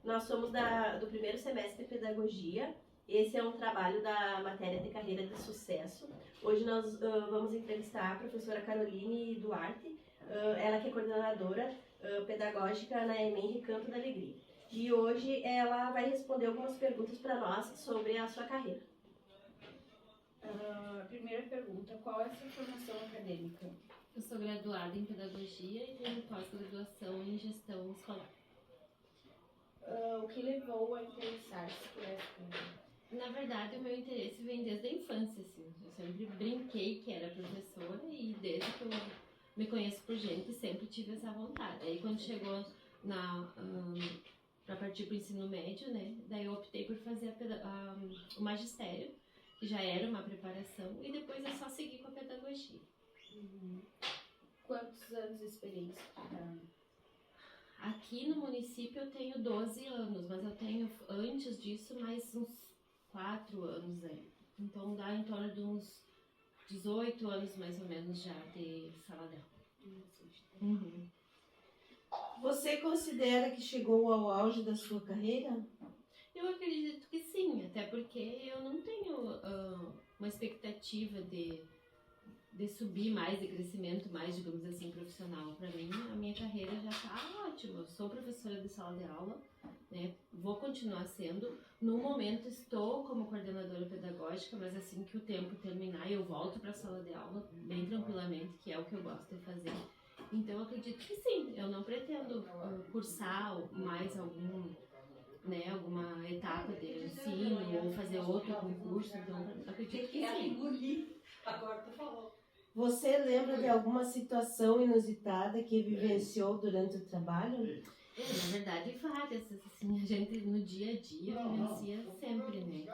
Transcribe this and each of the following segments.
Nós somos do primeiro semestre de Pedagogia. Esse é um trabalho da matéria de Carreira de Sucesso. Hoje nós vamos entrevistar a professora Caroline Duarte, ela que é coordenadora pedagógica na EMEM Recanto da Alegria. E hoje ela vai responder algumas perguntas para nós sobre a sua carreira. Primeira pergunta, qual é a sua formação acadêmica? Eu sou graduada em Pedagogia e tenho pós-graduação em Gestão Escolar. O que levou a interessar-se por essa carreira? Na verdade, o meu interesse vem desde a infância, assim. Eu sempre brinquei que era professora e desde que eu me conheço por gente, sempre tive essa vontade. Aí quando chegou para partir para o ensino médio, né, daí eu optei por fazer o magistério, que já era uma preparação, e depois eu só segui com a pedagogia. Quantos anos de experiência? Aqui no município eu tenho 12 anos, mas eu tenho antes disso mais uns 4 anos aí. Então dá em torno de uns 18 anos mais ou menos já de sala de aula. Você considera que chegou ao auge da sua carreira? Eu acredito que sim, até porque eu não tenho uma expectativa de subir mais, de crescimento mais, digamos assim, profissional. Para mim, a minha carreira já está ótima. Eu sou professora de sala de aula, né? Vou continuar sendo. No momento estou como coordenadora pedagógica, mas assim que o tempo terminar, eu volto para a sala de aula bem tranquilamente, que é o que eu gosto de fazer. Então, eu acredito que sim. Eu não pretendo cursar mais alguma etapa de ensino ou fazer outro concurso. Então, eu acredito que sim. Agora tu falou. Você lembra de alguma situação inusitada que vivenciou durante o trabalho? Na verdade, várias, assim, a gente no dia a dia vivencia sempre, né?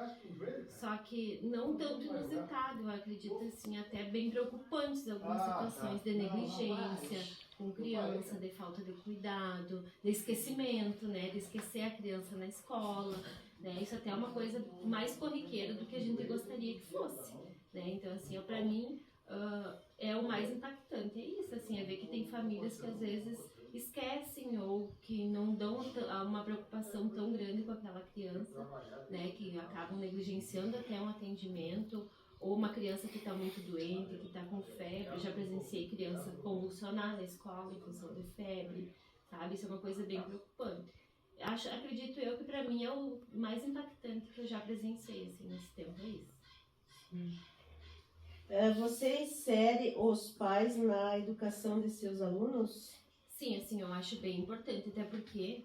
Só que não tanto inusitado, eu acredito, assim, até bem preocupantes algumas situações de negligência com criança, de falta de cuidado, de esquecimento, né? De esquecer a criança na escola, né? Isso até é uma coisa mais corriqueira do que a gente gostaria que fosse, né? Então, assim, pra mim, é o mais impactante, é isso, assim, é ver que tem famílias que às vezes esquecem ou que não dão uma preocupação tão grande com aquela criança, né, que acabam negligenciando até um atendimento, ou uma criança que está muito doente, que está com febre. Já presenciei criança convulsionar na escola em função de febre, sabe, isso é uma coisa bem preocupante. Acredito eu que para mim é o mais impactante que eu já presenciei, assim, nesse tempo, é isso. Você insere os pais na educação de seus alunos? Sim, assim, eu acho bem importante, até porque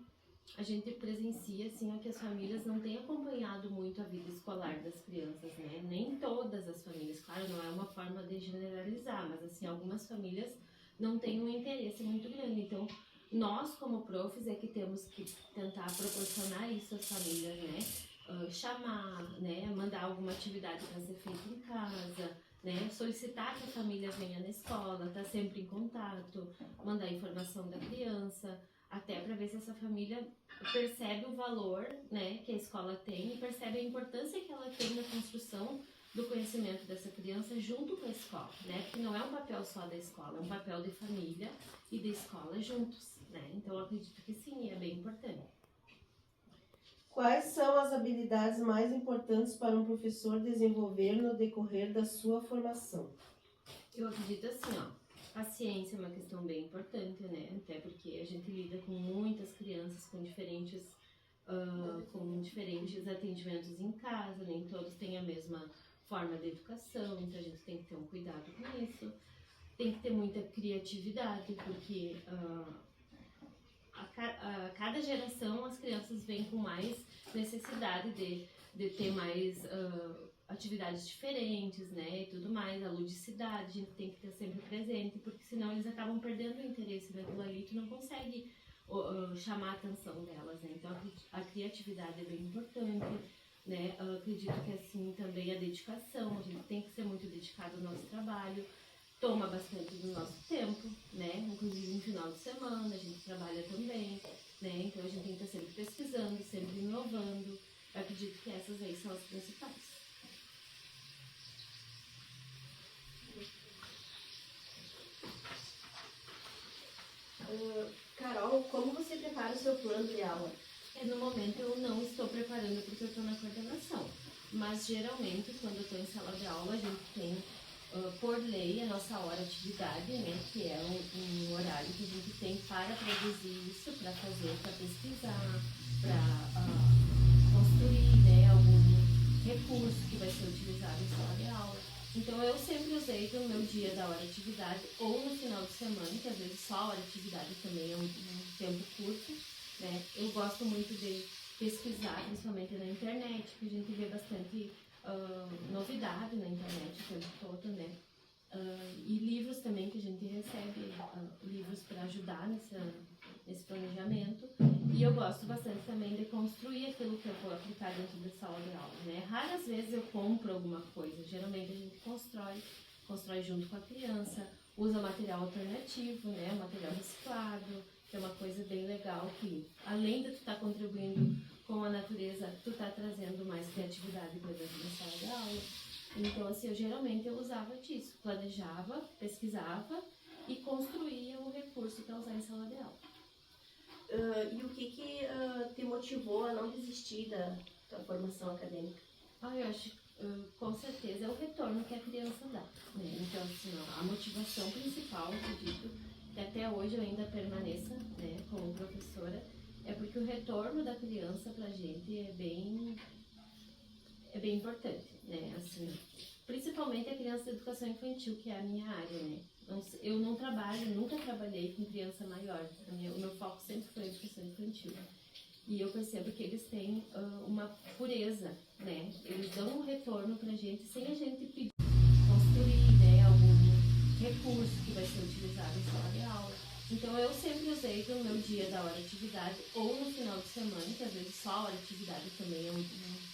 a gente presencia, assim, que as famílias não têm acompanhado muito a vida escolar das crianças, né? Nem todas as famílias, claro, não é uma forma de generalizar, mas, assim, algumas famílias não têm um interesse muito grande. Então, nós, como profs, é que temos que tentar proporcionar isso às famílias, né? Chamar, né? Mandar alguma atividade para ser feita em casa, né? Solicitar que a família venha na escola, estar sempre em contato, mandar informação da criança, até para ver se essa família percebe o valor, né, que a escola tem e percebe a importância que ela tem na construção do conhecimento dessa criança junto com a escola, né? Porque não é um papel só da escola, é um papel de família e de escola juntos, né? Então eu acredito que sim, é bem importante. Quais são as habilidades mais importantes para um professor desenvolver no decorrer da sua formação? Eu acredito assim, paciência é uma questão bem importante, né? Até porque a gente lida com muitas crianças com diferentes atendimentos em casa, nem todos têm a mesma forma de educação, então a gente tem que ter um cuidado com isso. Tem que ter muita criatividade, porque a cada geração as crianças vêm com mais necessidade de ter mais atividades diferentes, né, e tudo mais, a ludicidade, a gente tem que ter sempre presente, porque senão eles acabam perdendo o interesse naquilo ali, tu não consegue chamar a atenção delas, né, então a criatividade é bem importante, né, eu acredito que assim também a dedicação, a gente tem que ser muito dedicado ao nosso trabalho, toma bastante do nosso tempo, né, inclusive no final de semana a gente trabalha também, né, então a gente tem que estar sempre pesquisando, sempre inovando, eu acredito que essas aí são as principais. Carol, como você prepara o seu plano de aula? No momento eu não estou preparando porque eu estou na coordenação, mas geralmente quando eu estou em sala de aula a gente tem, por lei, a nossa hora de atividade, né, que é um horário que a gente tem para produzir isso, para fazer, para pesquisar, para construir, né, algum recurso que vai ser utilizado em sala de aula. Então eu sempre usei do meu dia da hora de atividade ou no final de semana, que às vezes só a hora de atividade também é um tempo curto, né? Eu gosto muito de pesquisar, principalmente na internet, porque a gente vê bastante novidade na internet o tempo todo, né? E livros também que a gente recebe, livros para ajudar nesse planejamento. E eu gosto bastante também de construir aquilo que eu vou aplicar dentro da sala de aula, né? Raras vezes eu compro alguma coisa, geralmente a gente constrói junto com a criança, usa material alternativo, né? Material reciclado, que é uma coisa bem legal, que além de tu estar contribuindo com a natureza, tu tá trazendo mais criatividade para dentro da sala de aula. Então, assim, eu usava disso, planejava, pesquisava e construía o recurso para usar em sala de aula. E o que te motivou a não desistir da tua formação acadêmica? Eu acho, com certeza, é o retorno que a criança dá, né? Então, assim, a motivação principal, acredito, que até hoje eu ainda permaneça, né, como professora, é porque o retorno da criança pra gente é bem importante, né? Assim, principalmente a criança da educação infantil, que é a minha área, né? Eu nunca trabalhei com criança maior. O meu foco sempre foi a educação infantil. E eu percebo que eles têm uma pureza, né? Eles dão um retorno pra gente sem a gente pedir, construir, né, algum recurso que vai ser utilizado em sala de aula. Então eu sempre usei do meu dia da hora de atividade ou no final de semana, que às vezes só a hora de atividade também é um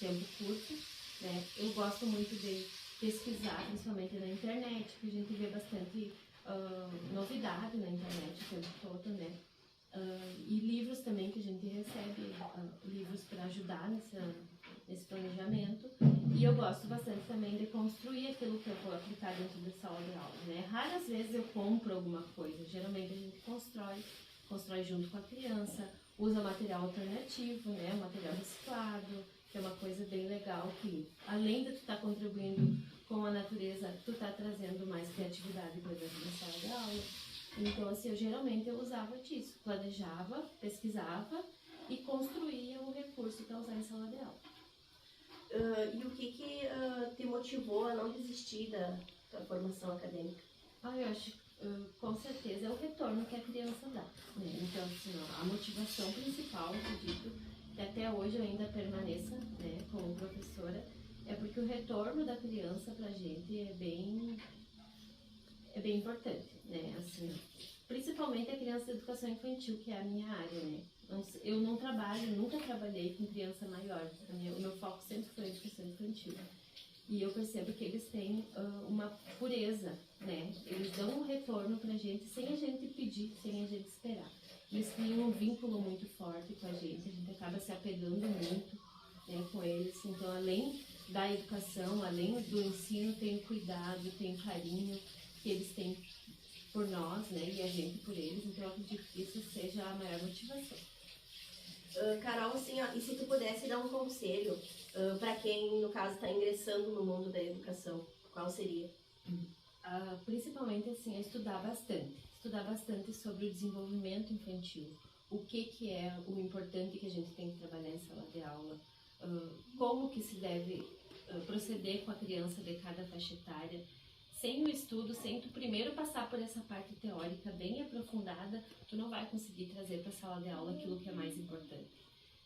tempo curto, né? Eu gosto muito de pesquisar, principalmente na internet, porque a gente vê bastante novidade na internet o tempo todo, né? E livros também que a gente recebe, livros para ajudar nesse planejamento. E eu gosto bastante também de construir aquilo que eu vou aplicar dentro da sala de aula, né? Raras vezes eu compro alguma coisa, geralmente a gente constrói junto com a criança, usa material alternativo, né? Material reciclado, que é uma coisa bem legal, que além de tu estar contribuindo com a natureza, tu tá trazendo mais criatividade para dentro da sala de aula. Então, assim, eu usava disso, planejava, pesquisava e construía o recurso para usar em sala de aula. E o que te motivou a não desistir da tua formação acadêmica? Eu acho, com certeza, é o retorno que a criança dá, né? Então, assim, a motivação principal, acredito, que até hoje eu ainda permaneça, né, como professora, é porque o retorno da criança pra gente é bem importante, né? Assim, principalmente a criança da educação infantil, que é a minha área, né? Eu nunca trabalhei com criança maior. O meu foco sempre foi a educação infantil. E eu percebo que eles têm uma pureza, né? Eles dão um retorno pra gente sem a gente pedir, sem a gente esperar. Eles criam um vínculo muito forte com a gente acaba se apegando muito, né, com eles. Então, além da educação, além do ensino, tem o cuidado, tem o carinho que eles têm por nós, né, e a gente por eles. Então, eu acredito que isso seja a maior motivação. Carol, assim, e se tu pudesse dar um conselho para quem, no caso, está ingressando no mundo da educação, qual seria? Principalmente, assim, é estudar bastante sobre o desenvolvimento infantil, o que é o importante que a gente tem que trabalhar em sala de aula, como que se deve proceder com a criança de cada faixa etária. Sem o estudo, sem tu primeiro passar por essa parte teórica bem aprofundada, tu não vai conseguir trazer para a sala de aula aquilo que é mais importante.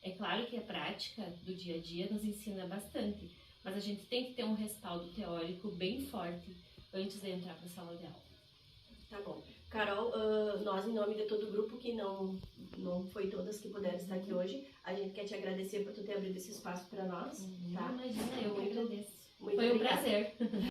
É claro que a prática do dia a dia nos ensina bastante, mas a gente tem que ter um respaldo teórico bem forte antes de entrar para a sala de aula. Tá bom. Carol, nós, em nome de todo o grupo, que não foi todas que puderam estar aqui hoje, a gente quer te agradecer por tu ter abrido esse espaço para nós. Tá? Imagina, eu que agradeço. Muito Foi um obrigada. prazer.